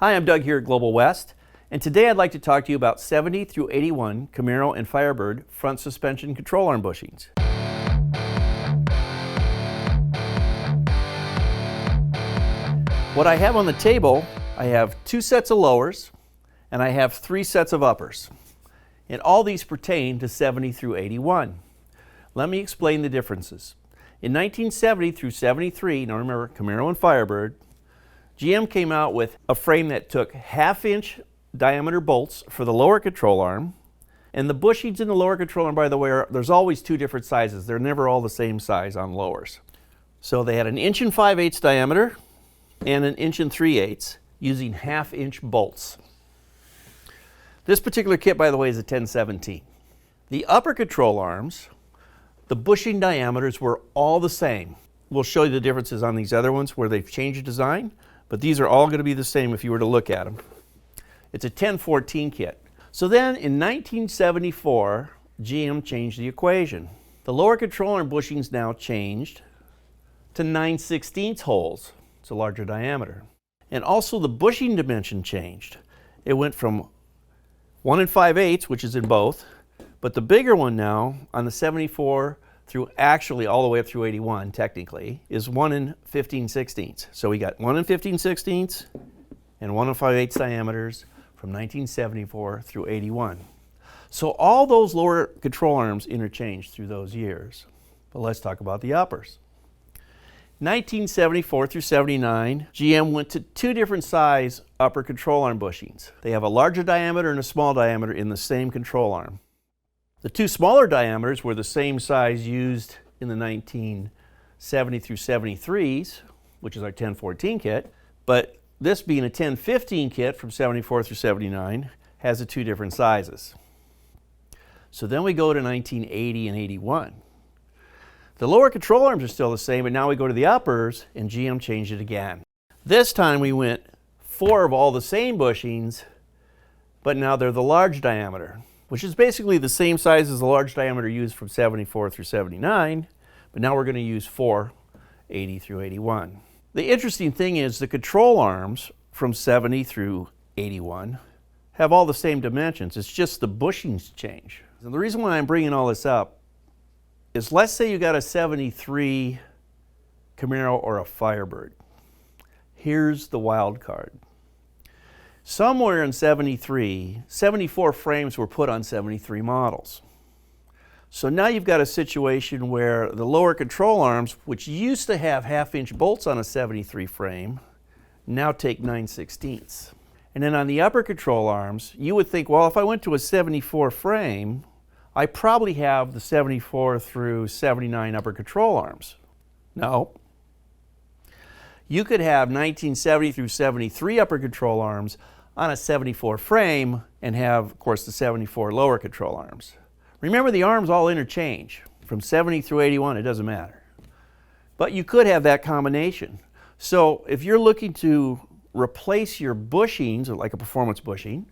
Hi, I'm Doug here at Global West, and today I'd like to talk to you about 70 through 81 Camaro and Firebird front suspension control arm bushings. What I have on the table, I have 2 sets of lowers and I have 3 sets of uppers. And all these pertain to 70 through 81. Let me explain the differences. In 1970 through 73, now remember Camaro and Firebird, GM came out with a frame that took 1/2-inch diameter bolts for the lower control arm, and the bushings in the lower control arm, by the way, there's always 2 different sizes. They're never all the same size on lowers. So they had an 1 5/8 diameter and an 1 3/8 using 1/2-inch bolts. This particular kit, by the way, is a 1017. The upper control arms, the bushing diameters were all the same. We'll show you the differences on these other ones where they've changed the design, but these are all going to be the same if you were to look at them. It's a 1014 kit. So then in 1974, GM changed the equation. The lower control arm bushings now changed to 9/16 holes. It's a larger diameter. And also the bushing dimension changed. It went from 1 5/8, which is in both, but the bigger one now on the 74 through actually all the way up through 81 technically is 1 15/16. So we got 1 15/16 and 1 5/8 diameters from 1974 through 81. So all those lower control arms interchanged through those years. But let's talk about the uppers. 1974 through 79, GM went to 2 different size upper control arm bushings. They have a larger diameter and a small diameter in the same control arm. The 2 smaller diameters were the same size used in the 1970 through 73s, which is our 1014 kit, but this being a 1015 kit from 74 through 79 has the 2 different sizes. So then we go to 1980 and 81. The lower control arms are still the same, but now we go to the uppers and GM changed it again. This time we went 4 of all the same bushings, but now they're the large diameter, which is basically the same size as the large diameter used from 74 through 79, but now we're going to use 4, 80 through 81. The interesting thing is the control arms from 70 through 81 have all the same dimensions. It's just the bushings change. And the reason why I'm bringing all this up is, let's say you got a 73 Camaro or a Firebird. Here's the wild card. Somewhere in 73, 74 frames were put on 73 models. So now you've got a situation where the lower control arms, which used to have 1/2-inch bolts on a 73 frame, now take 9/16. And then on the upper control arms, you would think, well, if I went to a 74 frame, I probably have the 74 through 79 upper control arms. No. You could have 1970 through 73 upper control arms on a 74 frame and have, of course, the 74 lower control arms. Remember, the arms all interchange. From 70 through 81, it doesn't matter. But you could have that combination. So if you're looking to replace your bushings, or like a performance bushing,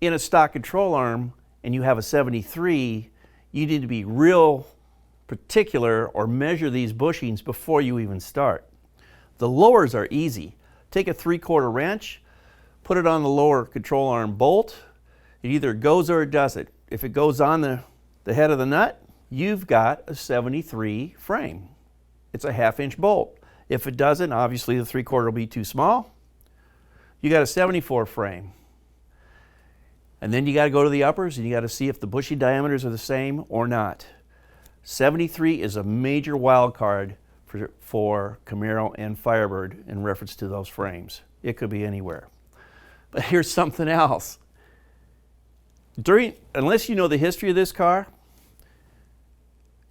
in a stock control arm, and you have a 73, you need to be real particular or measure these bushings before you even start. The lowers are easy. Take a 3/4 wrench, put it on the lower control arm bolt. It either goes or it doesn't. If it goes on the head of the nut, you've got a 73 frame. It's a 1/2-inch bolt. If it doesn't, obviously the 3/4 will be too small. You got a 74 frame. And then you got to go to the uppers and you got to see if the bushing diameters are the same or not. 73 is a major wild card for Camaro and Firebird in reference to those frames. It could be anywhere. But here's something else. Unless you know the history of this car,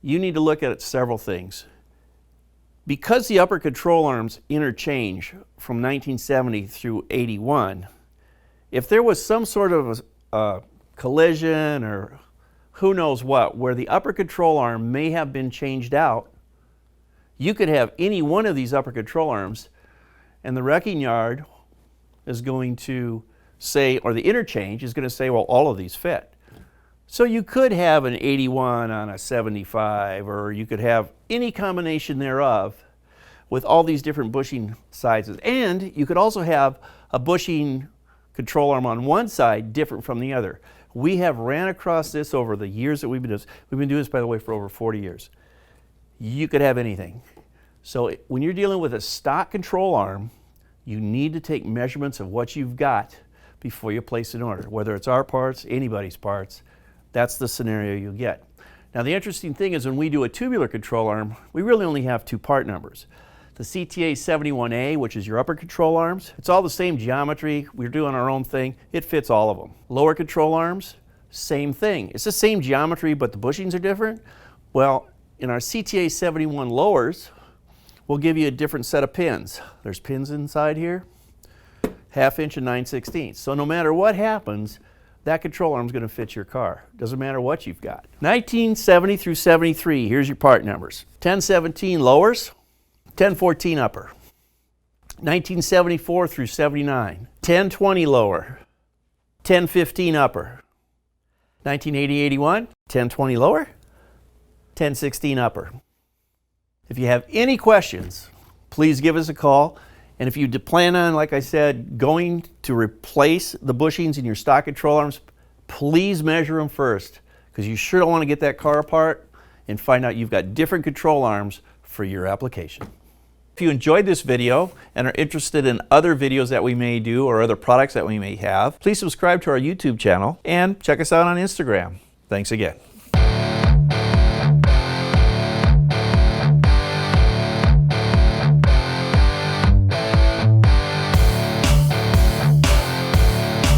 you need to look at several things. Because the upper control arms interchange from 1970 through 81, if there was some sort of a collision or who knows what, where the upper control arm may have been changed out, you could have any one of these upper control arms and the wrecking yard is going to say, or the interchange is going to say, well, all of these fit. So you could have an 81 on a 75, or you could have any combination thereof with all these different bushing sizes. And you could also have a bushing control arm on one side different from the other. We have ran across this over the years that we've been doing this. We've been doing this, by the way, for over 40 years. You could have anything. So when you're dealing with a stock control arm, you need to take measurements of what you've got before you place an order. Whether it's our parts, anybody's parts, that's the scenario you'll get. Now the interesting thing is when we do a tubular control arm, we really only have two part numbers. The CTA 71A, which is your upper control arms, it's all the same geometry. We're doing our own thing. It fits all of them. Lower control arms, same thing. It's the same geometry, but the bushings are different. Well, in our CTA 71 lowers, we'll give you a different set of pins. There's pins inside here, 1/2 inch and 9/16. So no matter what happens, that control arm is going to fit your car. Doesn't matter what you've got. 1970 through 73, here's your part numbers. 1017 lowers, 1014 upper. 1974 through 79, 1020 lower, 1015 upper. 1980-81, 1020 lower, 1016 upper. If you have any questions, please give us a call. And if you plan on, like I said, going to replace the bushings in your stock control arms, please measure them first, because you sure don't want to get that car apart and find out you've got different control arms for your application. If you enjoyed this video and are interested in other videos that we may do or other products that we may have, please subscribe to our YouTube channel and check us out on Instagram. Thanks again.